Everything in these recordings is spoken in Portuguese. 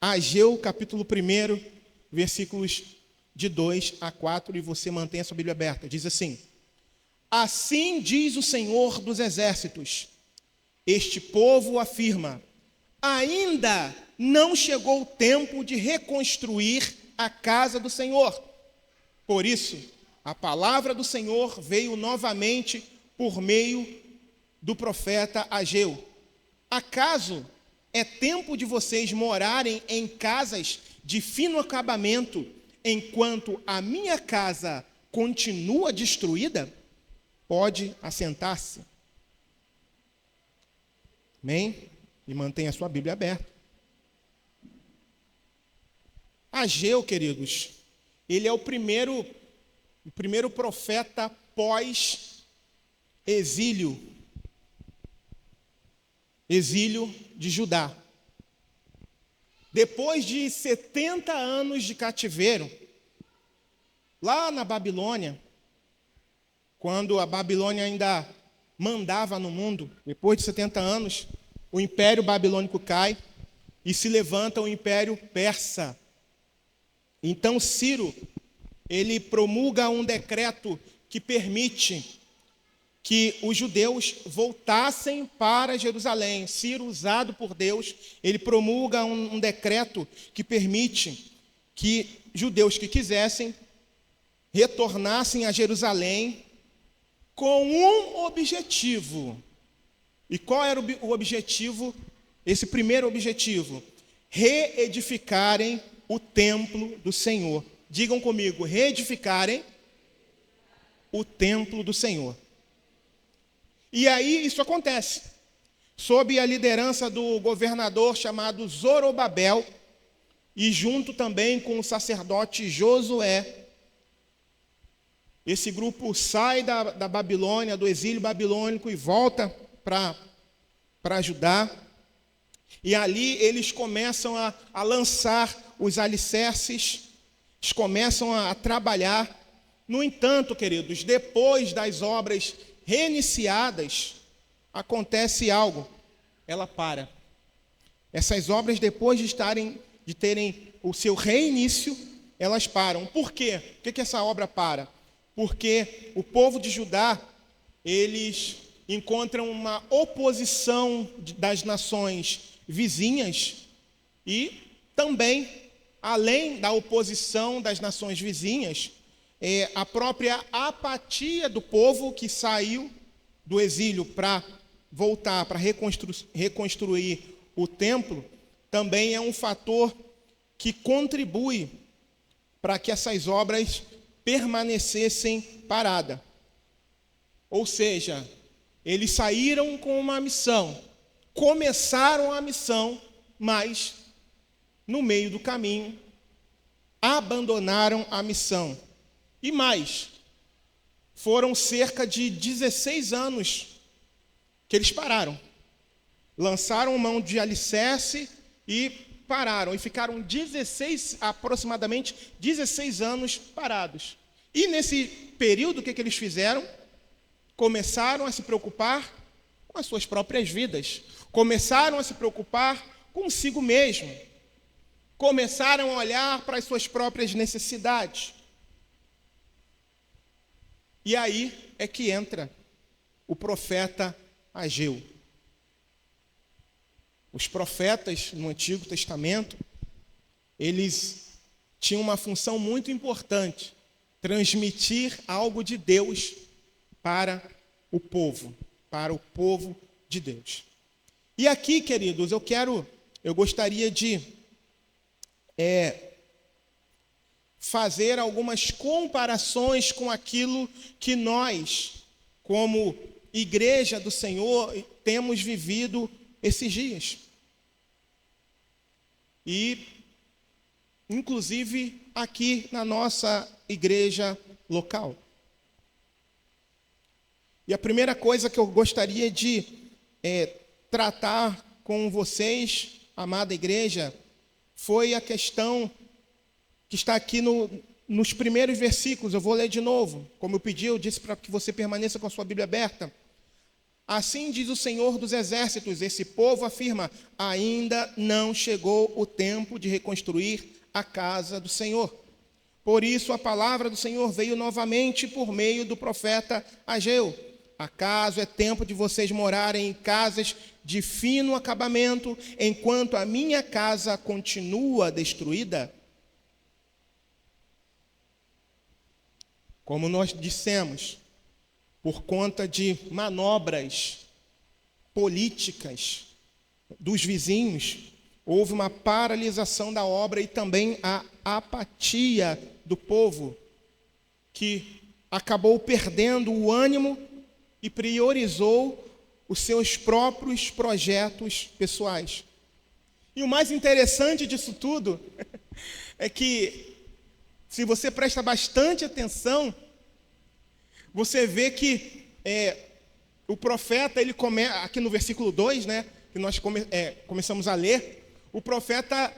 Ageu, capítulo 1, versículos de 2 a 4, e você mantém a sua Bíblia aberta. Diz assim: assim diz o Senhor dos Exércitos, este povo afirma, ainda não chegou o tempo de reconstruir a casa do Senhor. Por isso, a palavra do Senhor veio novamente por meio do profeta Ageu. Acaso é tempo de vocês morarem em casas de fino acabamento, enquanto a minha casa continua destruída? Pode assentar-se. Amém? E mantenha a sua Bíblia aberta. Ageu, queridos, ele é o primeiro profeta pós-exílio de Judá. Depois de 70 anos de cativeiro, lá na Babilônia, quando a Babilônia ainda mandava no mundo, depois de 70 anos, o Império Babilônico cai e se levanta o Império Persa. Então Ciro, ele promulga um decreto que permite que os judeus voltassem para Jerusalém. Ciro, usado por Deus, ele promulga um decreto que permite que judeus que quisessem retornassem a Jerusalém com um objetivo. E qual era o objetivo? Esse primeiro objetivo: reedificarem o templo do Senhor. Digam comigo: reedificarem o templo do Senhor. E aí isso acontece, sob a liderança do governador chamado Zorobabel, e junto também com o sacerdote Josué. Esse grupo sai da Babilônia, do exílio babilônico, e volta para Judá. E ali eles começam a lançar os alicerces, eles começam a trabalhar. No entanto, queridos, depois das obras reiniciadas, acontece algo. Ela para. Essas obras, depois de terem o seu reinício, elas param. Por quê? Por que essa obra para? Porque o povo de Judá, eles encontram uma oposição das nações vizinhas e também, além da oposição das nações vizinhas, a própria apatia do povo que saiu do exílio para voltar, para reconstruir o templo, também é um fator que contribui para que essas obras permanecessem paradas. Ou seja, eles saíram com uma missão, começaram a missão, mas no meio do caminho abandonaram a missão. E mais, foram cerca de 16 anos que eles pararam. Lançaram mão de alicerce e pararam. E ficaram aproximadamente 16 anos parados. E nesse período, o que eles fizeram? Começaram a se preocupar com as suas próprias vidas. Começaram a se preocupar consigo mesmo. Começaram a olhar para as suas próprias necessidades. E aí é que entra o profeta Ageu. Os profetas no Antigo Testamento, eles tinham uma função muito importante: transmitir algo de Deus para o povo de Deus. E aqui, queridos, eu gostaria de fazer algumas comparações com aquilo que nós, como igreja do Senhor, temos vivido esses dias. E, inclusive, aqui na nossa igreja local. E a primeira coisa que eu gostaria de tratar com vocês, amada igreja, foi a questão que está aqui nos primeiros versículos. Eu vou ler de novo. Como eu pedi, eu disse para que você permaneça com a sua Bíblia aberta. Assim diz o Senhor dos Exércitos, esse povo afirma, ainda não chegou o tempo de reconstruir a casa do Senhor. Por isso a palavra do Senhor veio novamente por meio do profeta Ageu. Acaso é tempo de vocês morarem em casas de fino acabamento, enquanto a minha casa continua destruída? Como nós dissemos, por conta de manobras políticas dos vizinhos, houve uma paralisação da obra e também a apatia do povo, que acabou perdendo o ânimo e priorizou os seus próprios projetos pessoais. E o mais interessante disso tudo é que, se você presta bastante atenção, você vê que o profeta, ele começa, aqui no versículo 2, né, que nós começamos a ler, o profeta,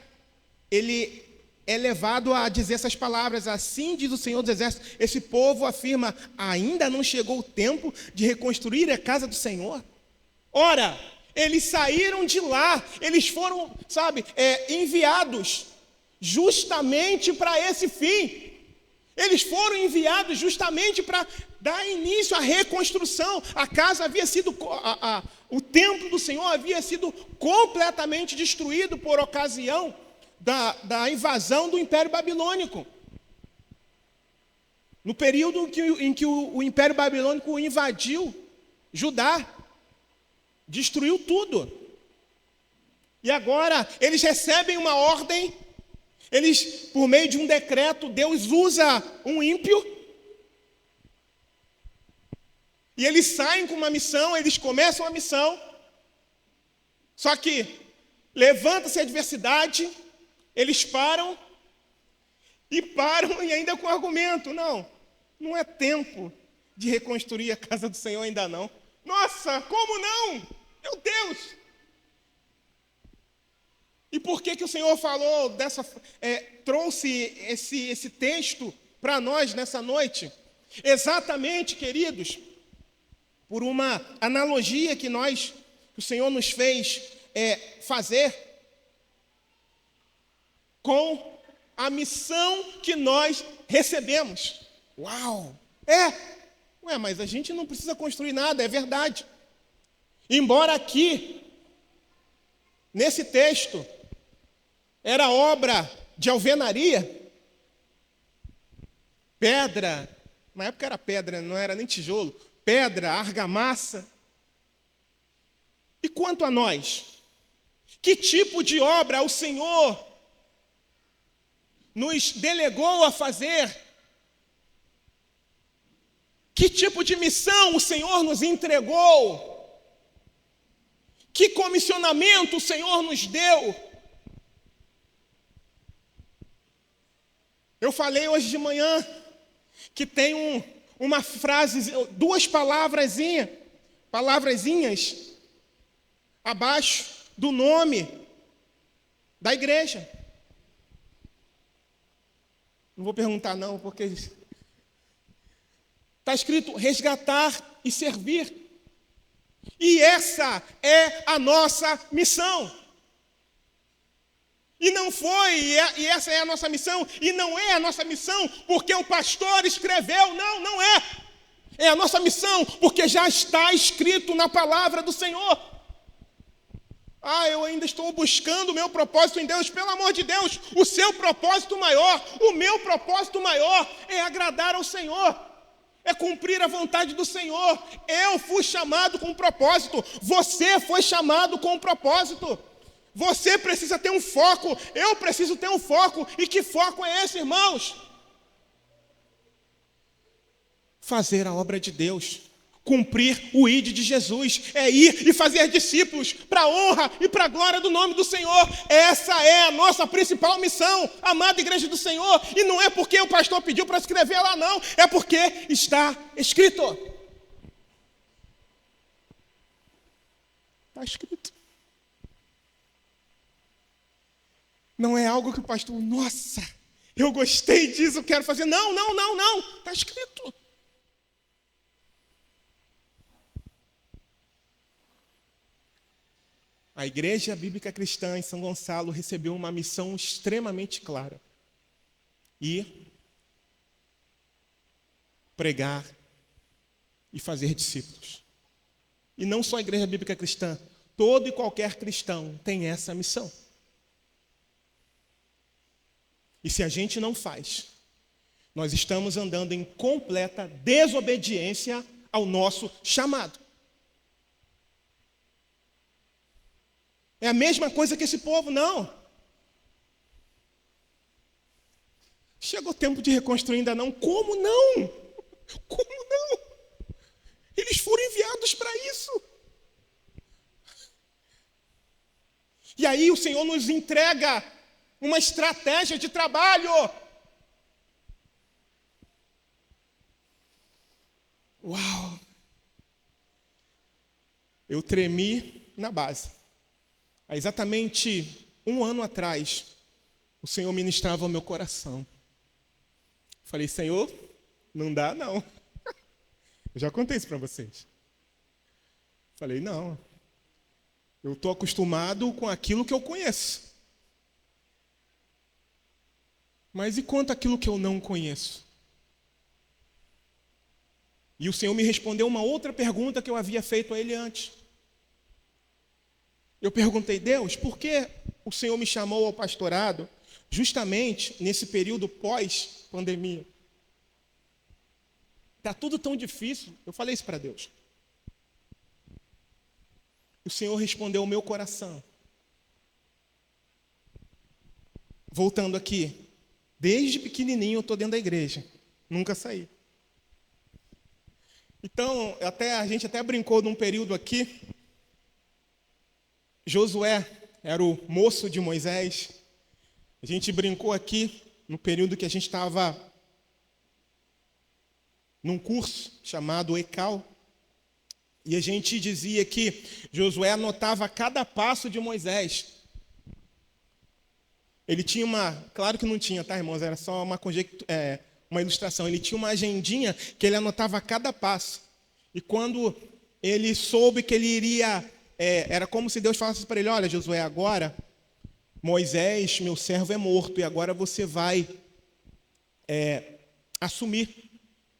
ele é levado a dizer essas palavras, assim diz o Senhor dos Exércitos, esse povo afirma, ainda não chegou o tempo de reconstruir a casa do Senhor? Ora, eles saíram de lá, eles foram, enviados justamente para esse fim. Eles foram enviados justamente para dar início à reconstrução. A casa havia sido, o templo do Senhor havia sido completamente destruído por ocasião da invasão do Império Babilônico. No período em que o Império Babilônico invadiu Judá, destruiu tudo. E agora eles recebem uma ordem. Eles, por meio de um decreto, Deus usa um ímpio, e eles saem com uma missão, eles começam a missão, só que levanta-se a adversidade, eles param e ainda com argumento, não é tempo de reconstruir a casa do Senhor ainda não. Nossa, como não? Meu Deus! E por que o Senhor falou trouxe esse texto para nós nessa noite? Exatamente, queridos, por uma analogia que o Senhor nos fez fazer com a missão que nós recebemos. Uau! Mas a gente não precisa construir nada, é verdade. Embora aqui, nesse texto, era obra de alvenaria, pedra, na época era pedra, não era nem tijolo, pedra, argamassa. E quanto a nós? Que tipo de obra o Senhor nos delegou a fazer? Que tipo de missão o Senhor nos entregou? Que comissionamento o Senhor nos deu? Eu falei hoje de manhã que tem uma frase, duas palavrazinhas abaixo do nome da igreja. Não vou perguntar não, porque está escrito resgatar e servir. E essa é a nossa missão. E essa é a nossa missão, e não é a nossa missão porque o pastor escreveu, não é. É a nossa missão porque já está escrito na palavra do Senhor. Eu ainda estou buscando o meu propósito em Deus. Pelo amor de Deus, o seu propósito maior, o meu propósito maior é agradar ao Senhor, é cumprir a vontade do Senhor. Eu fui chamado com um propósito, você foi chamado com um propósito. Você precisa ter um foco, eu preciso ter um foco. E que foco é esse, irmãos? Fazer a obra de Deus, cumprir o ID de Jesus, é ir e fazer discípulos para a honra e para a glória do nome do Senhor. Essa é a nossa principal missão, amada igreja do Senhor. E não é porque o pastor pediu para escrever lá, não, é porque está escrito. Está escrito. Não é algo que o pastor, nossa, eu gostei disso, eu quero fazer. Não. Está escrito. a Igreja Bíblica Cristã em São Gonçalo recebeu uma missão extremamente clara: ir, pregar e fazer discípulos. E não só a Igreja Bíblica Cristã, todo e qualquer cristão tem essa missão. E se a gente não faz, nós estamos andando em completa desobediência ao nosso chamado. É a mesma coisa que esse povo, não. Chegou o tempo de reconstruir, ainda não. Como não? Como não? Eles foram enviados para isso. E aí o Senhor nos entrega uma estratégia de trabalho. Uau! Eu tremi na base. Há exatamente 1 ano atrás, o Senhor ministrava ao meu coração. Falei, Senhor, não dá não. Eu já contei isso para vocês. Falei, não. Eu estou acostumado com aquilo que eu conheço. Mas e quanto àquilo que eu não conheço? E o Senhor me respondeu uma outra pergunta que eu havia feito a Ele antes. Eu perguntei, Deus, por que o Senhor me chamou ao pastorado justamente nesse período pós-pandemia? Está tudo tão difícil. Eu falei isso para Deus. O Senhor respondeu ao meu coração. Voltando aqui, desde pequenininho eu estou dentro da igreja, nunca saí. Então, a gente até brincou num período aqui. Josué era o moço de Moisés. A gente brincou aqui no período que a gente estava num curso chamado ECAL. E a gente dizia que Josué anotava cada passo de Moisés. Ele tinha claro que não tinha, tá, irmãos? Era só uma ilustração. Ele tinha uma agendinha que ele anotava cada passo. E quando ele soube que ele iria, era como se Deus falasse para ele, olha, Josué, agora Moisés, meu servo, é morto, e agora você vai assumir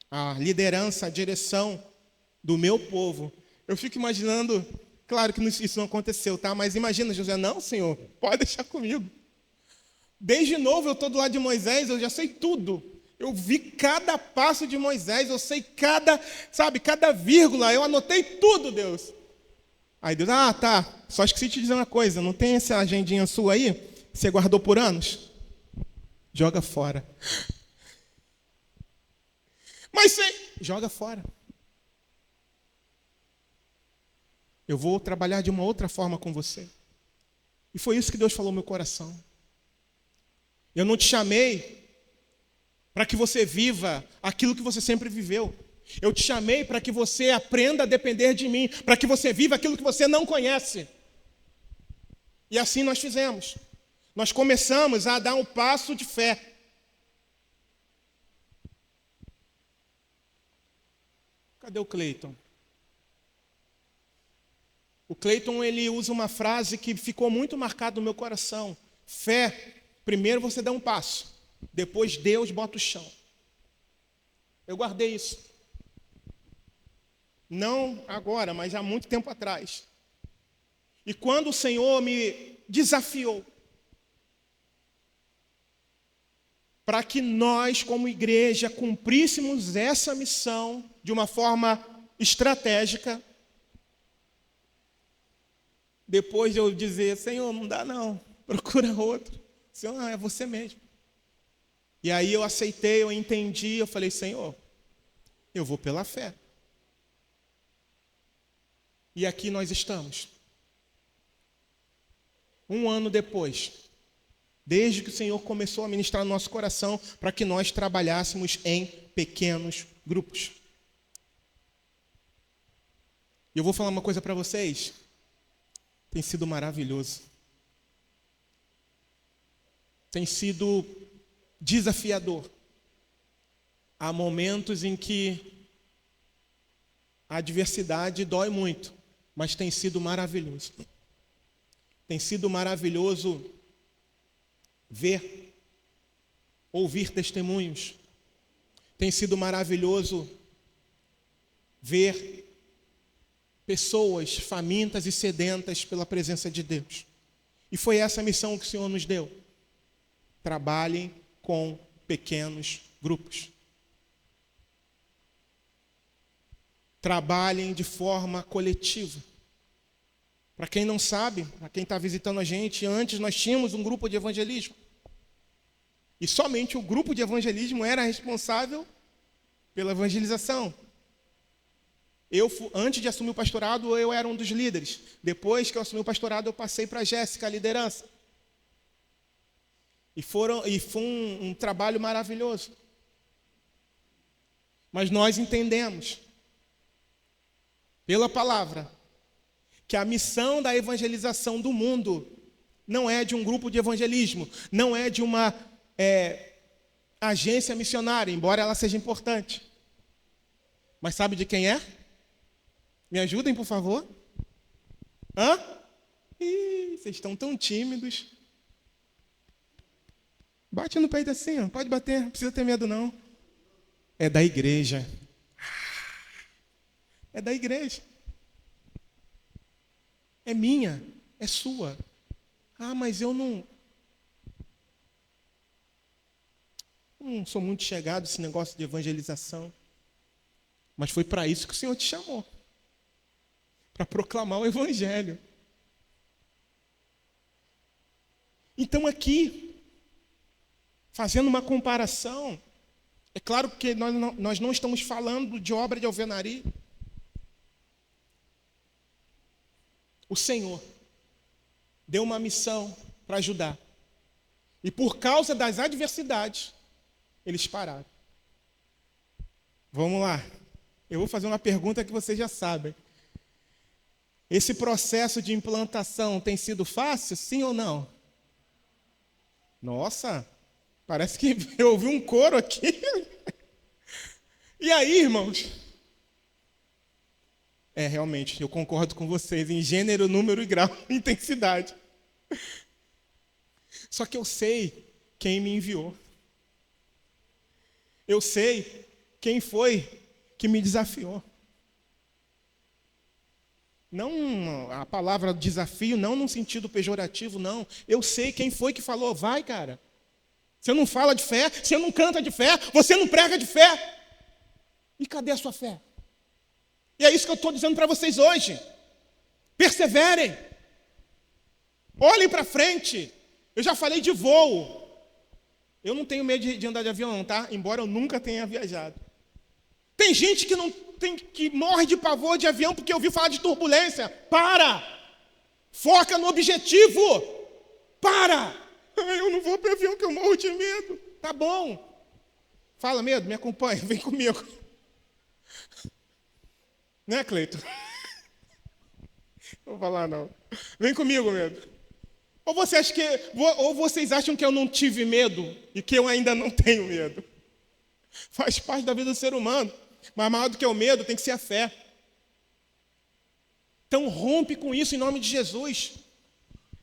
a liderança, a direção do meu povo. Eu fico imaginando, claro que isso não aconteceu, tá? Mas imagina, Josué, não, Senhor, pode deixar comigo. Desde novo eu estou do lado de Moisés, eu já sei tudo. Eu vi cada passo de Moisés, eu sei cada vírgula, eu anotei tudo, Deus. Aí Deus, tá, só esqueci de te dizer uma coisa, não tem essa agendinha sua aí, que você guardou por anos? Joga fora. Mas joga fora. Eu vou trabalhar de uma outra forma com você. E foi isso que Deus falou no meu coração. Eu não te chamei para que você viva aquilo que você sempre viveu. Eu te chamei para que você aprenda a depender de mim, para que você viva aquilo que você não conhece. E assim nós fizemos. Nós começamos a dar um passo de fé. Cadê o Cleiton? O Cleiton, ele usa uma frase que ficou muito marcada no meu coração. Fé, primeiro você dá um passo, depois Deus bota o chão. Eu guardei isso. Não agora, mas há muito tempo atrás. E quando o Senhor me desafiou para que nós, como igreja, cumpríssemos essa missão de uma forma estratégica, depois de eu dizer, Senhor, não dá não, procura outro. Senhor, é você mesmo. E aí eu aceitei, eu entendi, eu falei, Senhor, eu vou pela fé. E aqui nós estamos. 1 ano depois, desde que o Senhor começou a ministrar no nosso coração para que nós trabalhássemos em pequenos grupos. E eu vou falar uma coisa para vocês. Tem sido maravilhoso. Tem sido desafiador. Há momentos em que a adversidade dói muito, mas tem sido maravilhoso. Tem sido maravilhoso ver, ouvir testemunhos. Tem sido maravilhoso ver pessoas famintas e sedentas pela presença de Deus. E foi essa a missão que o Senhor nos deu. Trabalhem com pequenos grupos. Trabalhem de forma coletiva. Para quem não sabe, para quem está visitando a gente, antes nós tínhamos um grupo de evangelismo. E somente o grupo de evangelismo era responsável pela evangelização. Antes de assumir o pastorado, eu era um dos líderes. Depois que eu assumi o pastorado, eu passei para a Jéssica, a liderança. E foi um trabalho maravilhoso. Mas nós entendemos, pela palavra, que a missão da evangelização do mundo não é de um grupo de evangelismo, não é de uma agência missionária, embora ela seja importante. Mas sabe de quem é? Me ajudem, por favor? Vocês estão tão tímidos. Bate no peito assim, pode bater, não precisa ter medo não. É da igreja. É da igreja. É minha, é sua. Mas eu não sou muito chegado nesse negócio de evangelização. Mas foi para isso que o Senhor te chamou. Para proclamar o evangelho. Então aqui, fazendo uma comparação, é claro que nós não estamos falando de obra de alvenaria. O Senhor deu uma missão para ajudar. E por causa das adversidades, eles pararam. Vamos lá. Eu vou fazer uma pergunta que vocês já sabem. Esse processo de implantação tem sido fácil, sim ou não? Nossa, parece que eu ouvi um coro aqui. E aí, irmãos? Realmente, eu concordo com vocês em gênero, número e grau, intensidade. Só que eu sei quem me enviou. Eu sei quem foi que me desafiou. Não a palavra desafio, não num sentido pejorativo, não. Eu sei quem foi que falou, vai, cara. Você não fala de fé, você não canta de fé, você não prega de fé. E cadê a sua fé? E é isso que eu estou dizendo para vocês hoje. Perseverem. Olhem para frente. Eu já falei de voo. Eu não tenho medo de andar de avião, não, tá? Embora eu nunca tenha viajado. Tem gente que morre de pavor de avião porque ouviu falar de turbulência. Para! Foca no objetivo. Para! Eu não vou para o avião que eu morro de medo. Tá bom. Fala, medo, me acompanha, vem comigo. Né, Cleito? Não vou falar, não. Vem comigo, medo. Ou vocês acham que eu não tive medo e que eu ainda não tenho medo? Faz parte da vida do ser humano. Mas maior do que o medo tem que ser a fé. Então rompe com isso em nome de Jesus.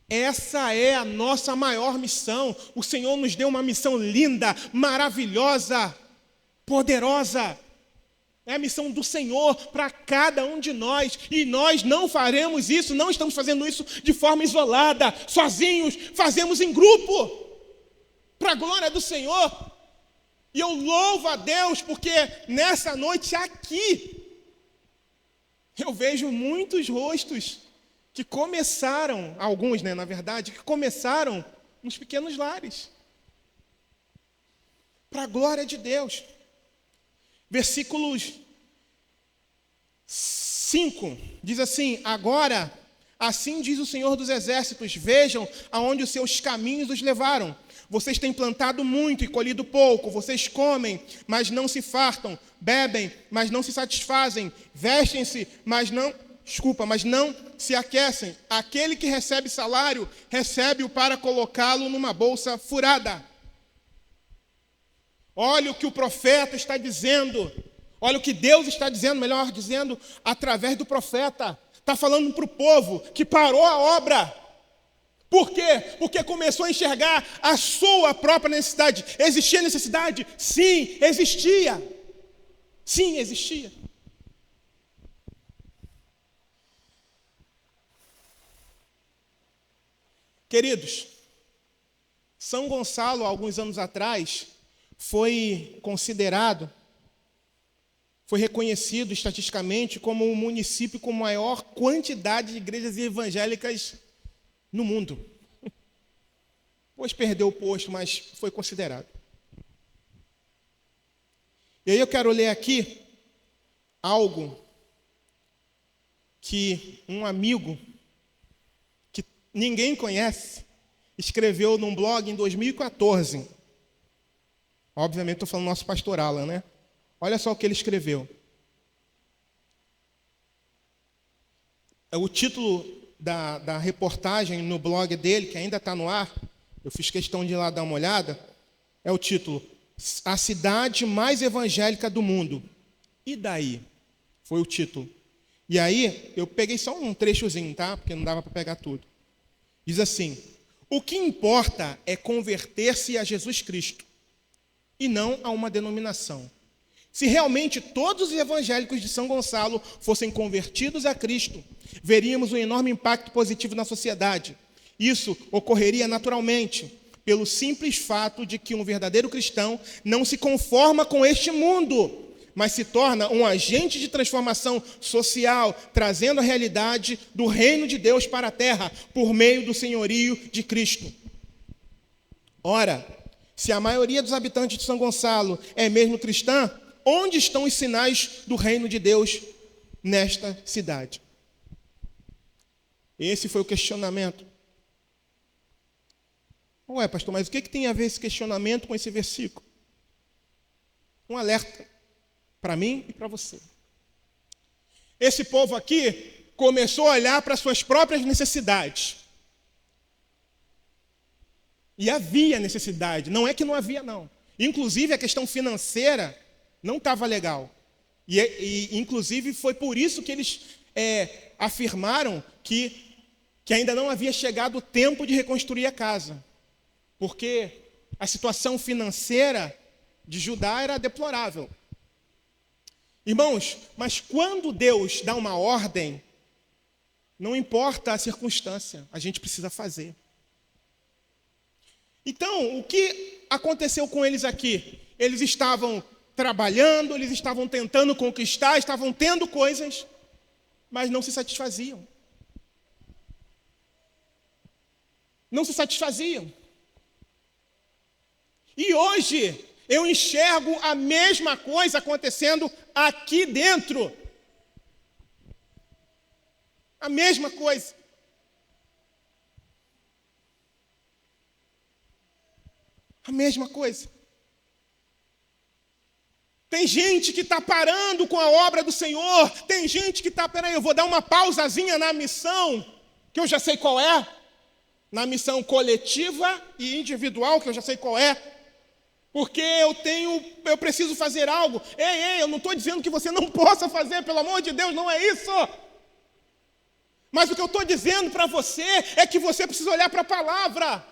Essa é a nossa maior missão. O Senhor nos deu uma missão linda, maravilhosa, poderosa. É a missão do Senhor para cada um de nós. E nós não faremos isso, não estamos fazendo isso de forma isolada, sozinhos. Fazemos em grupo, para a glória do Senhor. E eu louvo a Deus, porque nessa noite aqui, eu vejo muitos rostos que começaram, alguns, na verdade, que começaram nos pequenos lares. Para a glória de Deus. Versículos 5, diz assim: agora, assim diz o Senhor dos Exércitos, vejam aonde os seus caminhos os levaram. Vocês têm plantado muito e colhido pouco, vocês comem, mas não se fartam, bebem, mas não se satisfazem, vestem-se, mas não se aquecem. Aquele que recebe salário, recebe-o para colocá-lo numa bolsa furada. Olha o que o profeta está dizendo. Olha o que Deus está dizendo, melhor dizendo, através do profeta. Está falando para o povo que parou a obra. Por quê? Porque começou a enxergar a sua própria necessidade. Existia necessidade? Sim, existia. Sim, existia. Queridos, São Gonçalo, alguns anos atrás, foi reconhecido estatisticamente como o município com maior quantidade de igrejas evangélicas no mundo. Pois perdeu o posto, mas foi considerado. E aí eu quero ler aqui algo que um amigo que ninguém conhece escreveu num blog em 2014. Obviamente estou falando do nosso pastor Alan, né? Olha só o que ele escreveu. O título da reportagem no blog dele, que ainda está no ar, eu fiz questão de ir lá dar uma olhada, é o título: A cidade mais evangélica do mundo. E daí? Foi o título. E aí, eu peguei só um trechozinho, tá? Porque não dava para pegar tudo. Diz assim: o que importa é converter-se a Jesus Cristo, e não a uma denominação. Se realmente todos os evangélicos de São Gonçalo fossem convertidos a Cristo, veríamos um enorme impacto positivo na sociedade. Isso ocorreria naturalmente, pelo simples fato de que um verdadeiro cristão não se conforma com este mundo, mas se torna um agente de transformação social, trazendo a realidade do reino de Deus para a terra, por meio do senhorio de Cristo. Ora, se a maioria dos habitantes de São Gonçalo é mesmo cristã, onde estão os sinais do reino de Deus nesta cidade? Esse foi o questionamento. Ué, pastor, mas o que tem a ver esse questionamento com esse versículo? Um alerta para mim e para você. Esse povo aqui começou a olhar para suas próprias necessidades. E havia necessidade, não é que não havia, não. Inclusive, a questão financeira não estava legal. E inclusive, foi por isso que eles afirmaram que ainda não havia chegado o tempo de reconstruir a casa. Porque a situação financeira de Judá era deplorável. Irmãos, mas quando Deus dá uma ordem, não importa a circunstância, a gente precisa fazer. Então, o que aconteceu com eles aqui? Eles estavam trabalhando, eles estavam tentando conquistar, estavam tendo coisas, mas não se satisfaziam. Não se satisfaziam. E hoje eu enxergo a mesma coisa acontecendo aqui dentro. A mesma coisa. A mesma coisa. Tem gente que está parando com a obra do Senhor. Tem gente que está, peraí, eu vou dar uma pausazinha na missão, que eu já sei qual é. Na missão coletiva e individual, que eu já sei qual é. Porque eu preciso fazer algo. Ei, eu não estou dizendo que você não possa fazer, pelo amor de Deus, não é isso. Mas o que eu estou dizendo para você é que você precisa olhar para a palavra.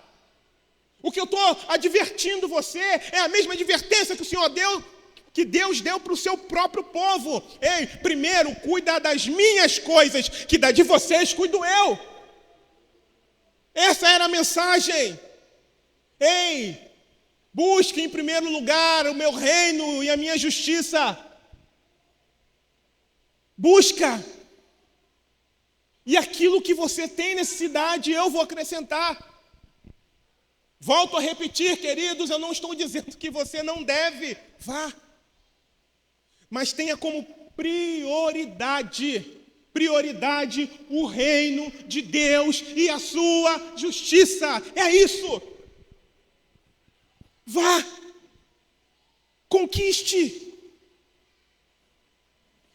O que eu estou advertindo você é a mesma advertência que o Senhor deu, que Deus deu para o seu próprio povo. Ei, primeiro, cuida das minhas coisas, que da de vocês cuido eu. Essa era a mensagem. Ei, busque em primeiro lugar o meu reino e a minha justiça. Busca. E aquilo que você tem necessidade, eu vou acrescentar. Volto a repetir, queridos, eu não estou dizendo que você não deve. Vá. Mas tenha como prioridade o reino de Deus e a sua justiça. É isso. Vá. Conquiste.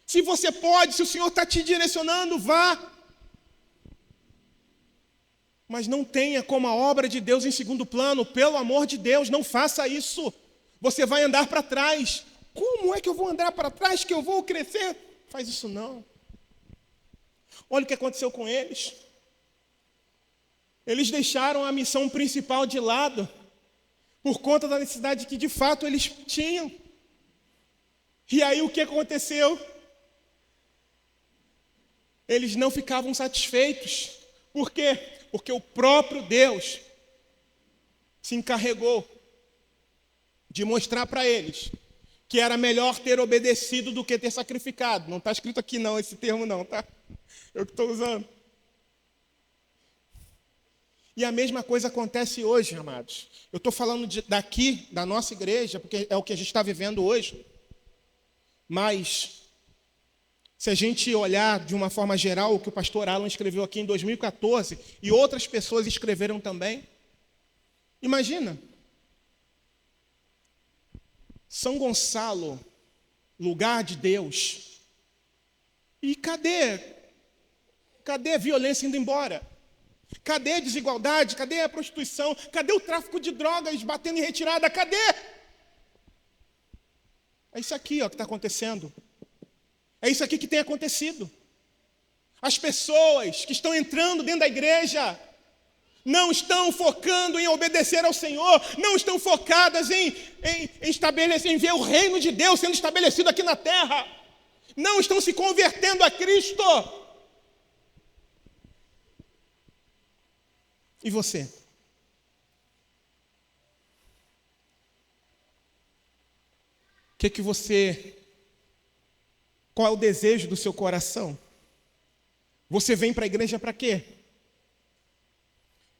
Se você pode, se o Senhor está te direcionando, vá. Mas não tenha como a obra de Deus em segundo plano. Pelo amor de Deus, não faça isso. Você vai andar para trás. Como é que eu vou andar para trás, que eu vou crescer? Faz isso não. Olha o que aconteceu com eles. Eles deixaram a missão principal de lado por conta da necessidade que de fato eles tinham. E aí o que aconteceu? Eles não ficavam satisfeitos. Por quê? Porque o próprio Deus se encarregou de mostrar para eles que era melhor ter obedecido do que ter sacrificado. Não está escrito aqui não, esse termo não, tá? Eu que estou usando. E a mesma coisa acontece hoje, amados. Eu estou falando daqui, da nossa igreja, porque é o que a gente está vivendo hoje. Mas, se a gente olhar de uma forma geral o que o pastor Alan escreveu aqui em 2014, e outras pessoas escreveram também, imagina, São Gonçalo, lugar de Deus, e cadê a violência indo embora? Cadê a desigualdade? Cadê a prostituição? Cadê o tráfico de drogas batendo em retirada? Cadê? É isso aqui ó, que está acontecendo. É isso aqui que tem acontecido. As pessoas que estão entrando dentro da igreja não estão focando em obedecer ao Senhor, não estão focadas em estabelecer, em ver o reino de Deus sendo estabelecido aqui na terra. Não estão se convertendo a Cristo. E você? Qual é o desejo do seu coração? Você vem para a igreja para quê?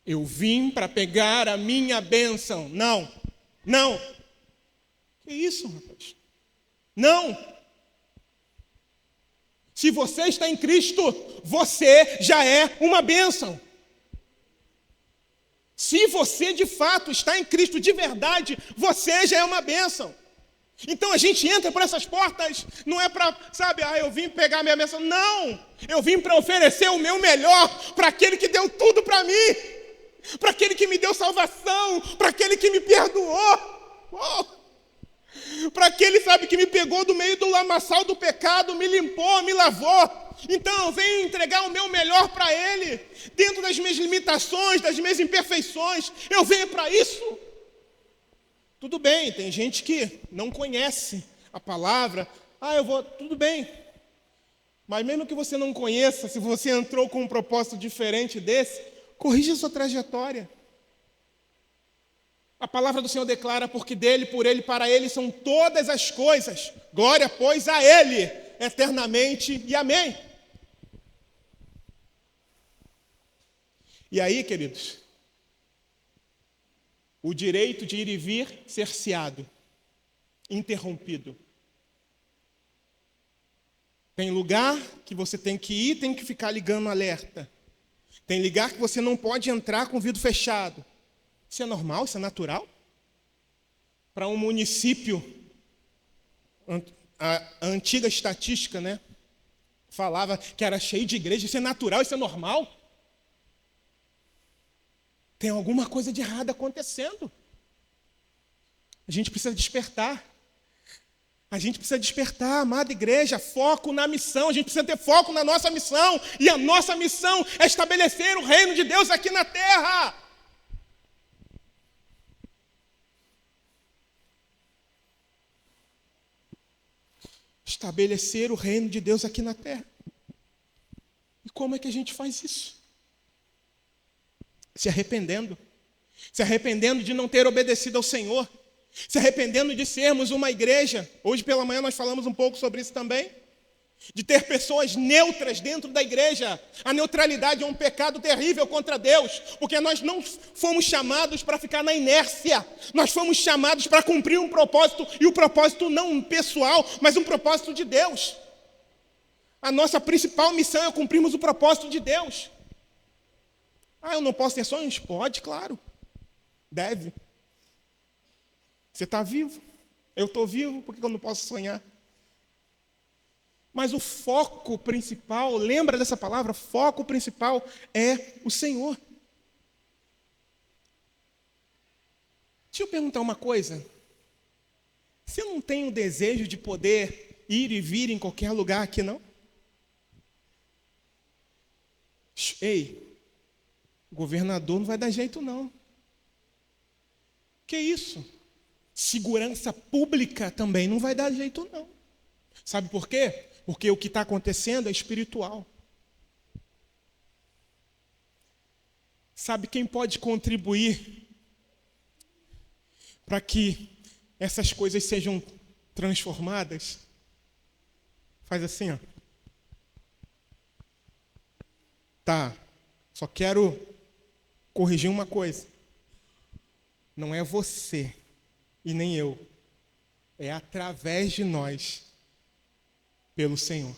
Eu vim para pegar a minha bênção. Não. Que isso, rapaz? Não. Se você está em Cristo, você já é uma bênção. Se você de fato está em Cristo de verdade, você já é uma bênção. Então a gente entra por essas portas, não é para, eu vim pegar a minha bênção. Não, eu vim para oferecer o meu melhor para aquele que deu tudo para mim, para aquele que me deu salvação, para aquele que me perdoou, para aquele, que me pegou do meio do lamaçal do pecado, me limpou, me lavou. Então eu venho entregar o meu melhor para Ele, dentro das minhas limitações, das minhas imperfeições, eu venho para isso. Tudo bem, tem gente que não conhece a palavra, tudo bem. Mas mesmo que você não conheça, se você entrou com um propósito diferente desse, corrija a sua trajetória. A palavra do Senhor declara, porque dele, por ele, para ele são todas as coisas. Glória, pois, a ele, eternamente, e amém. E aí, queridos, o direito de ir e vir cerceado, interrompido. Tem lugar que você tem que ir, tem que ficar ligando alerta. Tem lugar que você não pode entrar com o vidro fechado. Isso é normal? Isso é natural? Para um município, a antiga estatística, falava que era cheio de igreja. Isso é natural? Isso é normal? Tem alguma coisa de errado acontecendo. A gente precisa despertar. A gente precisa despertar, amada igreja, foco na missão. A gente precisa ter foco na nossa missão. E a nossa missão é estabelecer o reino de Deus aqui na terra. Estabelecer o reino de Deus aqui na terra. E como é que a gente faz isso? Se arrependendo de não ter obedecido ao Senhor, se arrependendo de sermos uma igreja. Hoje pela manhã nós falamos um pouco sobre isso também, de ter pessoas neutras dentro da igreja. A neutralidade é um pecado terrível contra Deus, porque nós não fomos chamados para ficar na inércia, nós fomos chamados para cumprir um propósito, e o propósito não pessoal, mas um propósito de Deus. A nossa principal missão é cumprirmos o propósito de Deus. Eu não posso ter sonhos? Pode, claro. Deve. Você está vivo? Eu estou vivo, por que eu não posso sonhar? Mas o foco principal, lembra dessa palavra? Foco principal é o Senhor. Deixa eu perguntar uma coisa. Você não tem o desejo de poder ir e vir em qualquer lugar aqui, não? Ei, O governador não vai dar jeito, não. Que isso? Segurança pública também não vai dar jeito, não. Sabe por quê? Porque o que está acontecendo é espiritual. Sabe quem pode contribuir para que essas coisas sejam transformadas? Faz assim, ó. Tá, só quero corrigir uma coisa. Não é você e nem eu. É através de nós, pelo Senhor.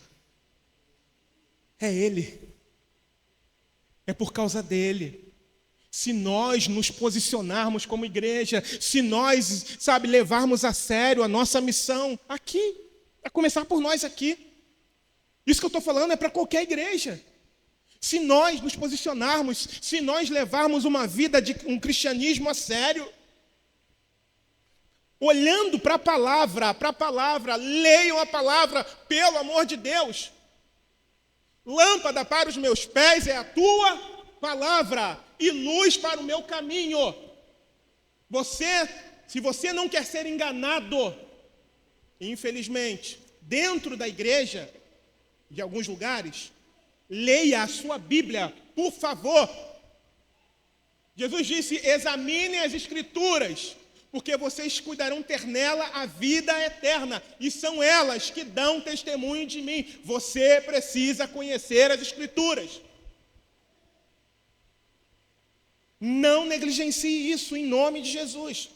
É Ele. É por causa dEle. Se nós nos posicionarmos como igreja, se nós, levarmos a sério a nossa missão aqui, a começar por nós aqui. Isso que eu estou falando é para qualquer igreja. Se nós nos posicionarmos, se nós levarmos uma vida de um cristianismo a sério, olhando para a palavra, leiam a palavra, pelo amor de Deus. Lâmpada para os meus pés é a tua palavra e luz para o meu caminho. Se você não quer ser enganado, infelizmente, dentro da igreja, de alguns lugares, leia a sua Bíblia, por favor. Jesus disse: examinem as Escrituras, porque vocês cuidarão ter nela a vida eterna, e são elas que dão testemunho de mim. Você precisa conhecer as Escrituras. Não negligencie isso, em nome de Jesus.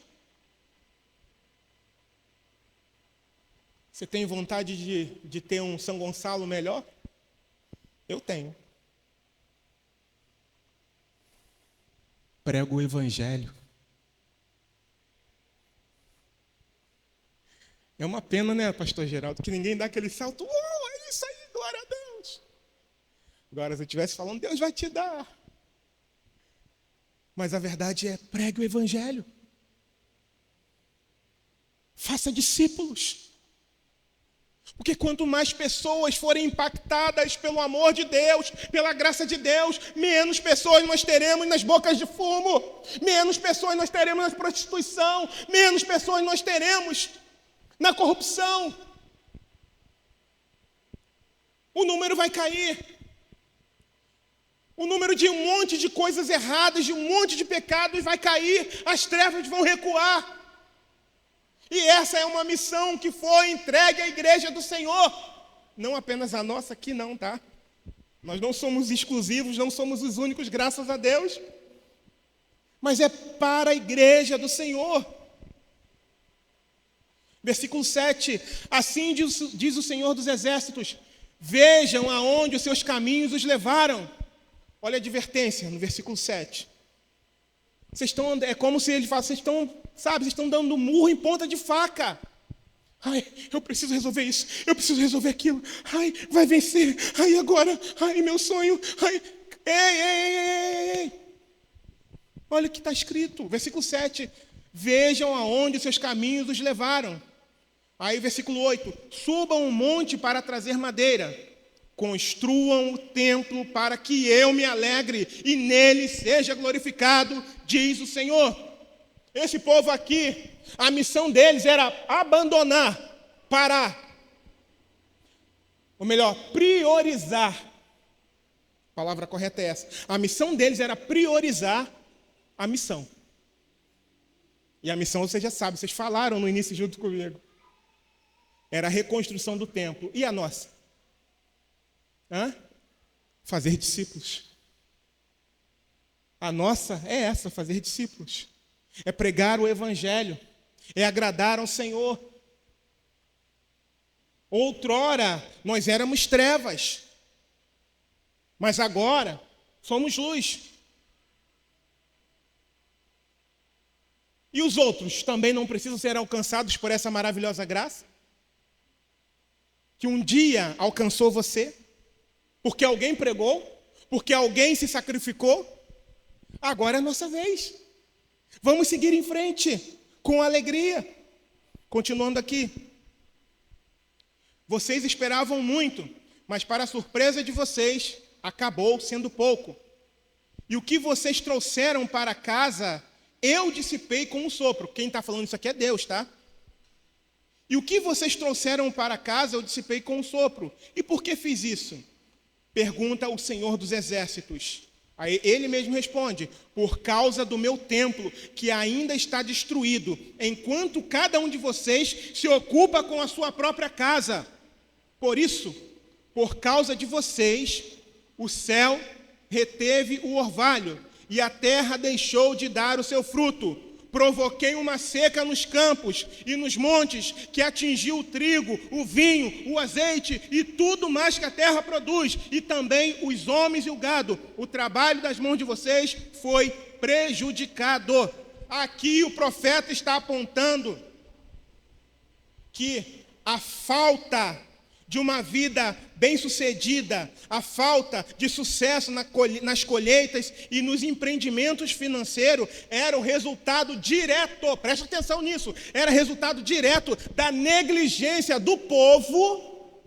Você tem vontade de ter um São Gonçalo melhor? Eu tenho. Prego o Evangelho. É uma pena, né, pastor Geraldo, que ninguém dá aquele salto. É isso aí, glória a Deus. Agora, se eu estivesse falando, Deus vai te dar. Mas a verdade é, pregue o Evangelho. Faça discípulos. Porque quanto mais pessoas forem impactadas pelo amor de Deus, pela graça de Deus, menos pessoas nós teremos nas bocas de fumo, menos pessoas nós teremos na prostituição, menos pessoas nós teremos na corrupção. O número vai cair. O número de um monte de coisas erradas, de um monte de pecados vai cair, as trevas vão recuar. E essa é uma missão que foi entregue à igreja do Senhor. Não apenas a nossa aqui não, tá? Nós não somos exclusivos, não somos os únicos, graças a Deus. Mas é para a igreja do Senhor. Versículo 7. Assim diz o Senhor dos Exércitos: vejam aonde os seus caminhos os levaram. Olha a advertência no versículo 7. É como se ele falasse, vocês estão dando murro em ponta de faca. Ai, eu preciso resolver isso, eu preciso resolver aquilo. Ai, vai vencer. Ai, agora. Ai, meu sonho. Ai, ei. Olha o que está escrito, versículo 7. Vejam aonde os seus caminhos os levaram. Aí, versículo 8. Subam um monte para trazer madeira. Construam o templo para que eu me alegre e nele seja glorificado, diz o Senhor. Esse povo aqui, a missão deles era abandonar, parar. Ou melhor, priorizar. A palavra correta é essa. A missão deles era priorizar a missão. E a missão, vocês já sabem, vocês falaram no início junto comigo. Era a reconstrução do templo. E a nossa? Fazer discípulos. A nossa é essa, fazer discípulos. É pregar o Evangelho. É agradar ao Senhor. Outrora, nós éramos trevas. Mas agora, somos luz. E os outros também não precisam ser alcançados por essa maravilhosa graça? Que um dia alcançou você? Porque alguém pregou? Porque alguém se sacrificou? Agora é a nossa vez. Vamos seguir em frente, com alegria. Continuando aqui. Vocês esperavam muito, mas para a surpresa de vocês, acabou sendo pouco. E o que vocês trouxeram para casa, eu dissipei com um sopro. Quem está falando isso aqui é Deus, tá? E o que vocês trouxeram para casa, eu dissipei com um sopro. E por que fiz isso? Pergunta o Senhor dos Exércitos. Aí ele mesmo responde: por causa do meu templo, que ainda está destruído, enquanto cada um de vocês se ocupa com a sua própria casa. Por isso, por causa de vocês, o céu reteve o orvalho, e a terra deixou de dar o seu fruto. Provoquei uma seca nos campos e nos montes, que atingiu o trigo, o vinho, o azeite e tudo mais que a terra produz, e também os homens e o gado. O trabalho das mãos de vocês foi prejudicado. Aqui o profeta está apontando que a falta de uma vida bem-sucedida, a falta de sucesso nas colheitas e nos empreendimentos financeiros era o resultado direto, presta atenção nisso, era resultado direto da negligência do povo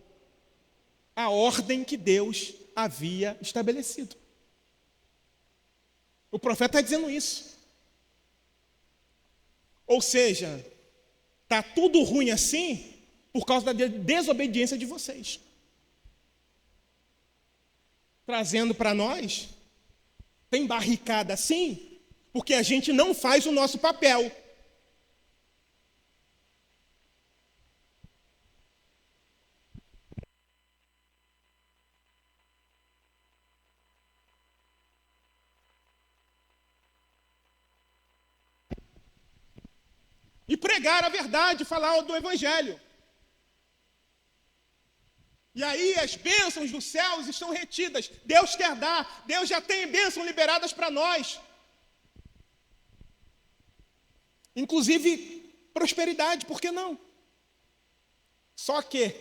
à ordem que Deus havia estabelecido. O profeta está dizendo isso. Ou seja, está tudo ruim assim por causa da desobediência de vocês. Trazendo para nós, tem barricada assim, porque a gente não faz o nosso papel. E pregar a verdade, falar do Evangelho. E aí as bênçãos dos céus estão retidas. Deus quer dar. Deus já tem bênçãos liberadas para nós. Inclusive prosperidade, por que não? Só que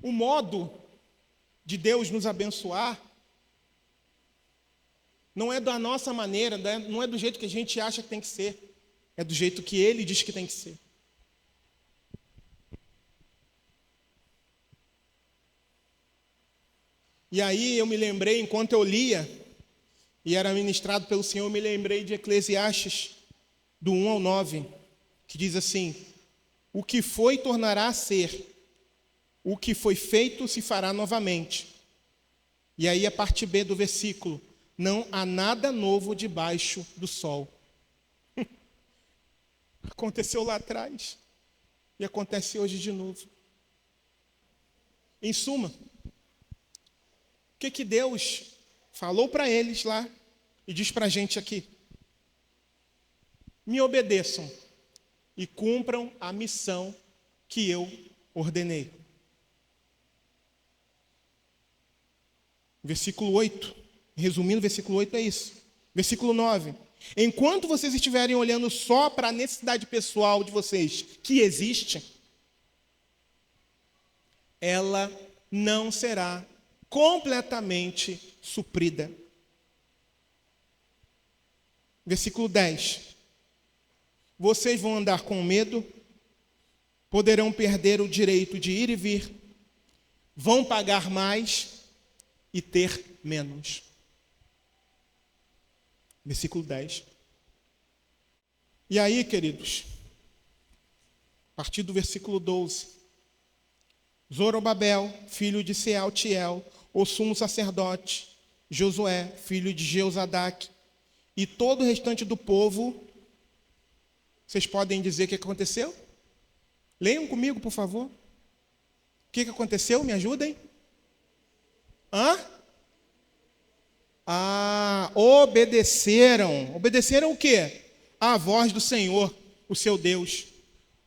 o modo de Deus nos abençoar não é da nossa maneira, não é do jeito que a gente acha que tem que ser. É do jeito que Ele diz que tem que ser. E aí eu me lembrei, enquanto eu lia, e era ministrado pelo Senhor, eu me lembrei de Eclesiastes, do 1 ao 9, que diz assim: o que foi tornará a ser, o que foi feito se fará novamente. E aí a parte B do versículo: não há nada novo debaixo do sol. Aconteceu lá atrás, e acontece hoje de novo. Em suma, o que Deus falou para eles lá e diz para a gente aqui? Me obedeçam e cumpram a missão que eu ordenei. Versículo 8, resumindo, versículo 8 é isso. Versículo 9: enquanto vocês estiverem olhando só para a necessidade pessoal de vocês, que existe, ela não será completamente suprida. Versículo 10: vocês vão andar com medo, poderão perder o direito de ir e vir, vão pagar mais e ter menos. Versículo 10. E aí, queridos, a partir do versículo 12: Zorobabel, filho de Sealtiel, o sumo sacerdote, Josué, filho de Jeozadak, e todo o restante do povo. Vocês podem dizer o que aconteceu? Leiam comigo, por favor. O que aconteceu? Me ajudem. Obedeceram. Obedeceram o quê? A voz do Senhor, o seu Deus,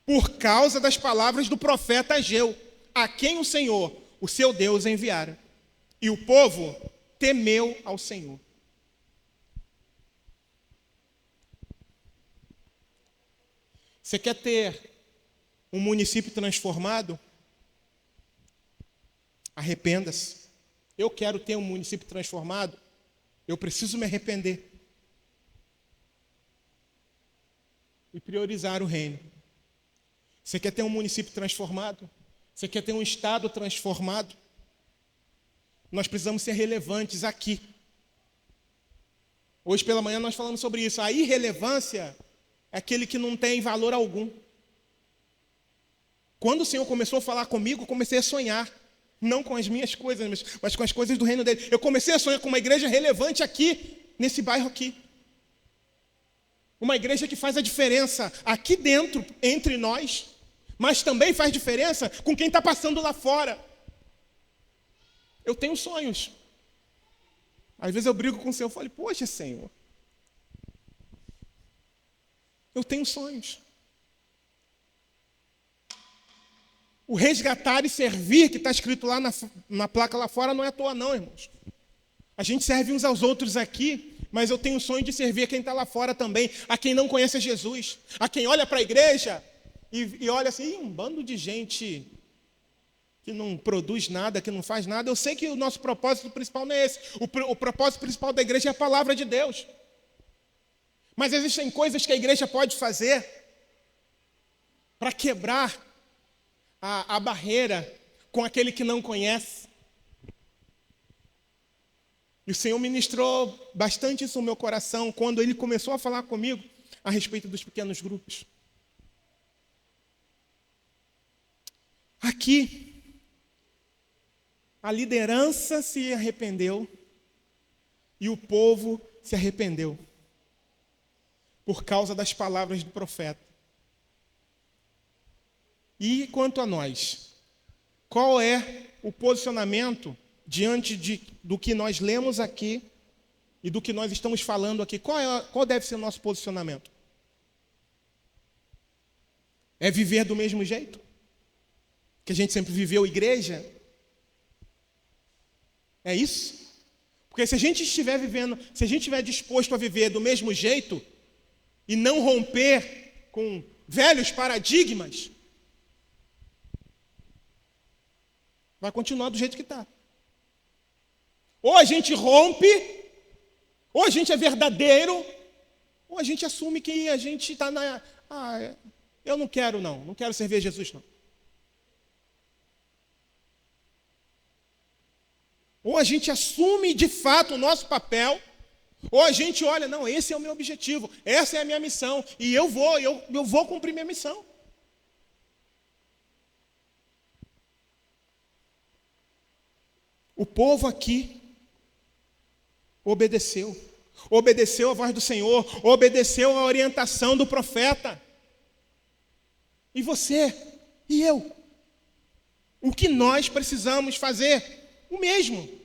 por causa das palavras do profeta Ageu, a quem o Senhor, o seu Deus, enviara. E o povo temeu ao Senhor. Você quer ter um município transformado? Arrependa-se. Eu quero ter um município transformado, eu preciso me arrepender e priorizar o reino. Você quer ter um município transformado? Você quer ter um estado transformado? Nós precisamos ser relevantes aqui. Hoje pela manhã nós falamos sobre isso. A irrelevância é aquele que não tem valor algum. Quando o Senhor começou a falar comigo, eu comecei a sonhar. Não com as minhas coisas, mas com as coisas do reino dele. Eu comecei a sonhar com uma igreja relevante aqui, nesse bairro aqui. Uma igreja que faz a diferença aqui dentro, entre nós, mas também faz diferença com quem está passando lá fora. Eu tenho sonhos. Às vezes eu brigo com o Senhor, eu falo, poxa, Senhor, eu tenho sonhos. O resgatar e servir, que está escrito lá na placa lá fora, não é à toa não, irmãos. A gente serve uns aos outros aqui, mas eu tenho o sonho de servir a quem está lá fora também, a quem não conhece Jesus, a quem olha para a igreja e olha assim, um bando de gente que não produz nada, que não faz nada. Eu sei que o nosso propósito principal não é esse. O propósito principal da igreja é a palavra de Deus. Mas existem coisas que a igreja pode fazer para quebrar a barreira com aquele que não conhece. E o Senhor ministrou bastante isso no meu coração quando Ele começou a falar comigo a respeito dos pequenos grupos. Aqui, a liderança se arrependeu e o povo se arrependeu por causa das palavras do profeta. E quanto a nós, qual é o posicionamento diante do que nós lemos aqui e do que nós estamos falando aqui? Qual deve ser o nosso posicionamento? É viver do mesmo jeito? Que a gente sempre viveu igreja? É isso? Porque se a gente estiver vivendo, se a gente estiver disposto a viver do mesmo jeito e não romper com velhos paradigmas, vai continuar do jeito que está. Ou a gente rompe, ou a gente é verdadeiro, ou a gente assume que a gente está na... eu não quero servir a Jesus não. Ou a gente assume de fato o nosso papel, ou a gente olha, não, esse é o meu objetivo, essa é a minha missão, e eu vou cumprir minha missão. O povo aqui obedeceu a voz do Senhor, obedeceu a orientação do profeta. E você, e eu, o que nós precisamos fazer? O mesmo.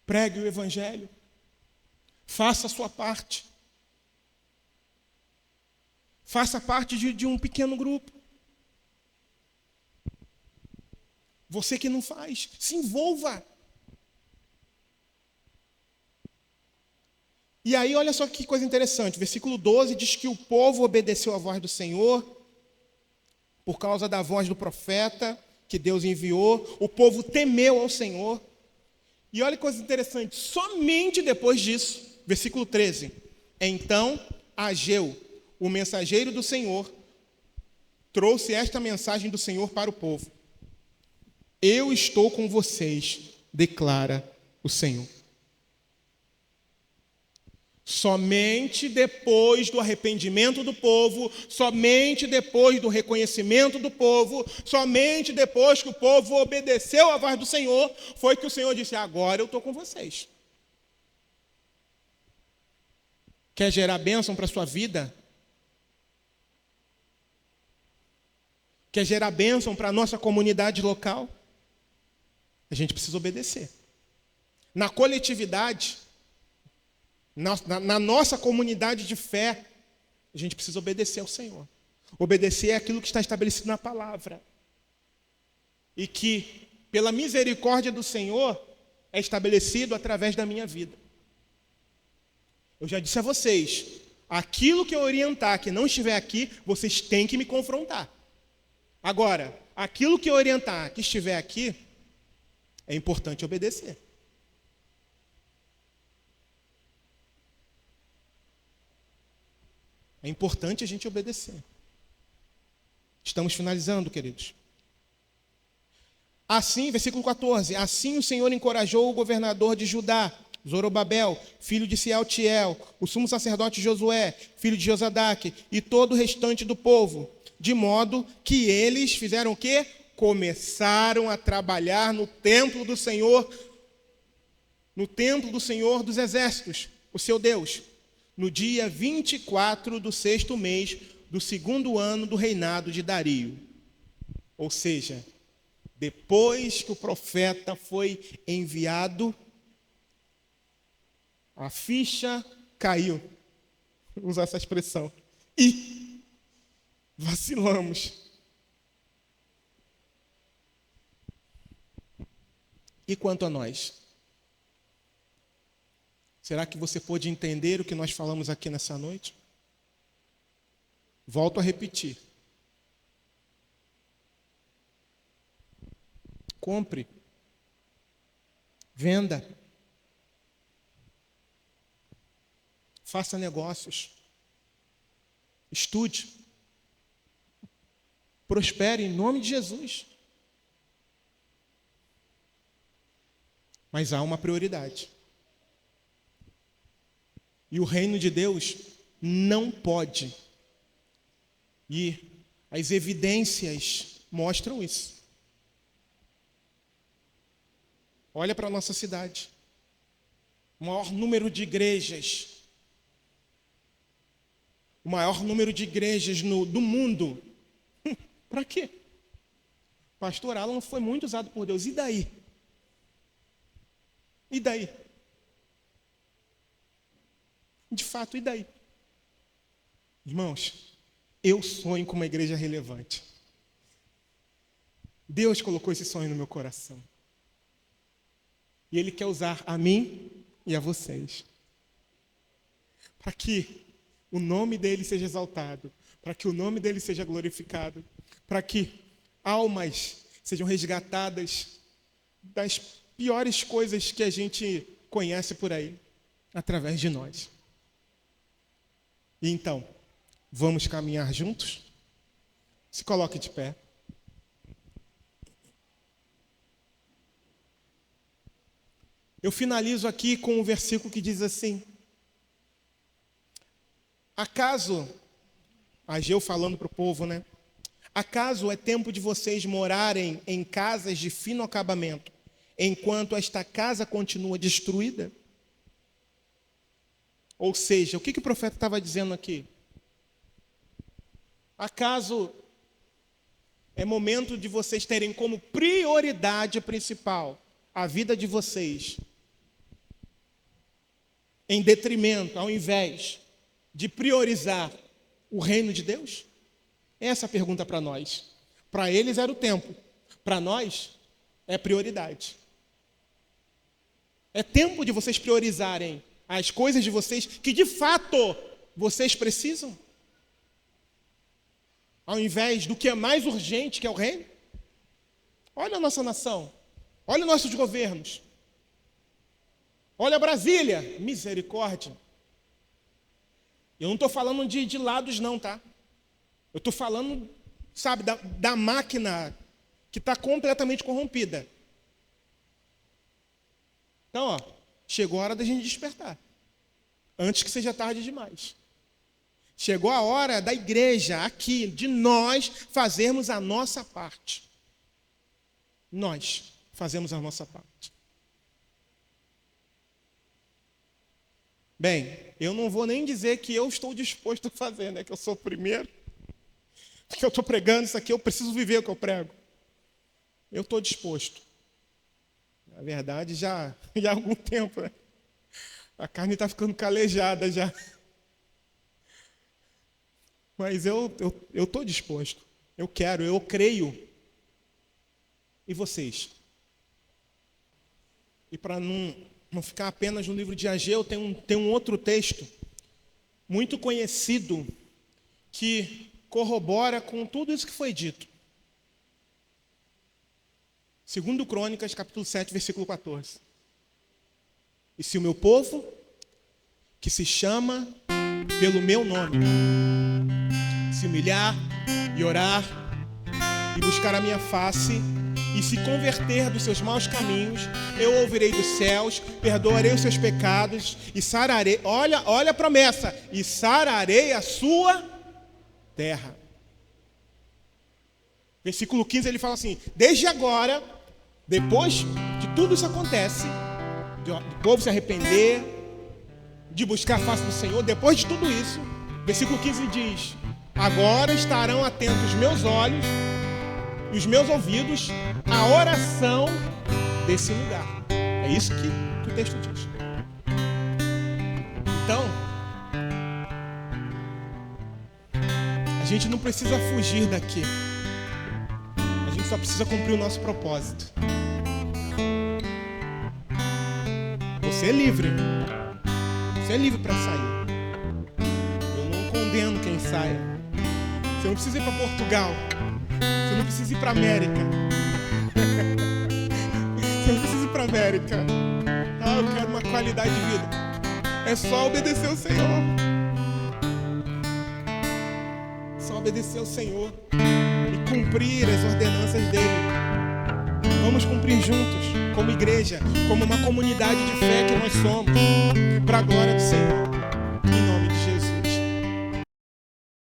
Pregue o evangelho. Faça a sua parte. Faça parte de um pequeno grupo. Você que não faz, se envolva. E aí, olha só que coisa interessante. Versículo 12 diz que o povo obedeceu à voz do Senhor por causa da voz do profeta que Deus enviou. O povo temeu ao Senhor. E olha que coisa interessante. Somente depois disso, versículo 13. Então, Ageu, o mensageiro do Senhor, trouxe esta mensagem do Senhor para o povo. Eu estou com vocês, declara o Senhor. Somente depois do arrependimento do povo, somente depois do reconhecimento do povo, somente depois que o povo obedeceu à voz do Senhor, foi que o Senhor disse, agora eu estou com vocês. Quer gerar bênção para a sua vida? Quer gerar bênção para a nossa comunidade local? A gente precisa obedecer. Na coletividade, na nossa comunidade de fé, a gente precisa obedecer ao Senhor. Obedecer é aquilo que está estabelecido na palavra. E que, pela misericórdia do Senhor, é estabelecido através da minha vida. Eu já disse a vocês, aquilo que eu orientar que não estiver aqui, vocês têm que me confrontar. Agora, aquilo que eu orientar que estiver aqui, é importante obedecer. É importante a gente obedecer. Estamos finalizando, queridos. Assim, versículo 14, assim o Senhor encorajou o governador de Judá, Zorobabel, filho de Sealtiel, o sumo sacerdote Josué, filho de Josadaque, e todo o restante do povo, de modo que eles fizeram o quê? Começaram a trabalhar no templo do Senhor dos exércitos, o seu Deus, no dia 24 do 6º mês do 2º ano do reinado de Dario. Ou seja, depois que o profeta foi enviado, a ficha caiu. Vou usar essa expressão. E vacilamos. E quanto a nós? Será que você pôde entender o que nós falamos aqui nessa noite? Volto a repetir. Compre. Venda. Faça negócios. Estude. Prospere em nome de Jesus. Mas há uma prioridade. E o reino de Deus não pode. E as evidências mostram isso. Olha para a nossa cidade. O maior número de igrejas. O maior número de igrejas do mundo. Para quê? Pastor Alan foi muito usado por Deus. E daí? E daí? De fato, e daí? Irmãos, eu sonho com uma igreja relevante. Deus colocou esse sonho no meu coração. E Ele quer usar a mim e a vocês. Para que o nome dEle seja exaltado. Para que o nome dEle seja glorificado. Para que almas sejam resgatadas das piores coisas que a gente conhece por aí. Através de nós. E então, vamos caminhar juntos? Se coloque de pé. Eu finalizo aqui com um versículo que diz assim: acaso, Ageu falando para o povo, né? Acaso é tempo de vocês morarem em casas de fino acabamento, enquanto esta casa continua destruída? Ou seja, o que o profeta estava dizendo aqui? Acaso é momento de vocês terem como prioridade principal a vida de vocês, em detrimento, ao invés de priorizar o reino de Deus? Essa é a pergunta para nós. Para eles era o tempo, para nós é prioridade. É tempo de vocês priorizarem as coisas de vocês que de fato vocês precisam, ao invés do que é mais urgente, que é o reino. Olha a nossa nação, olha os nossos governos, olha Brasília, misericórdia. Eu não estou falando de lados não, tá? Eu estou falando, sabe, da máquina que está completamente corrompida. Então, ó, chegou a hora da gente despertar, antes que seja tarde demais. Chegou a hora da igreja aqui, de nós fazermos a nossa parte. Nós fazemos a nossa parte. Bem, eu não vou nem dizer que eu estou disposto a fazer, né? Que eu sou o primeiro. Porque eu estou pregando isso aqui, eu preciso viver o que eu prego. Eu estou disposto. Na verdade, já há algum tempo, né? A carne está ficando calejada já. Mas eu estou disposto. Eu quero, eu creio. E vocês? E para não ficar apenas no livro de Ageu, tem um outro texto muito conhecido que corrobora com tudo isso que foi dito. 2 Crônicas, capítulo 7, versículo 14. E se o meu povo, que se chama pelo meu nome, se humilhar e orar e buscar a minha face e se converter dos seus maus caminhos, eu ouvirei dos céus, perdoarei os seus pecados e sararei, olha a promessa, e sararei a sua terra. Versículo 15 ele fala assim: desde agora, depois de tudo isso acontece, do povo se arrepender, de buscar a face do Senhor, depois de tudo isso, versículo 15 diz: agora estarão atentos os meus olhos e os meus ouvidos à oração desse lugar. É isso que o texto diz. Então, a gente não precisa fugir daqui. A gente só precisa cumprir o nosso propósito. Você é livre. Você é livre para sair. Eu não condeno quem saia. Você não precisa ir para Portugal. Você não precisa ir para América. Você não precisa ir para América. Eu quero uma qualidade de vida. É só obedecer ao Senhor. Só obedecer ao Senhor e cumprir as ordenanças dele. Vamos cumprir juntos, como igreja, como uma comunidade de fé que nós somos, para a glória do Senhor.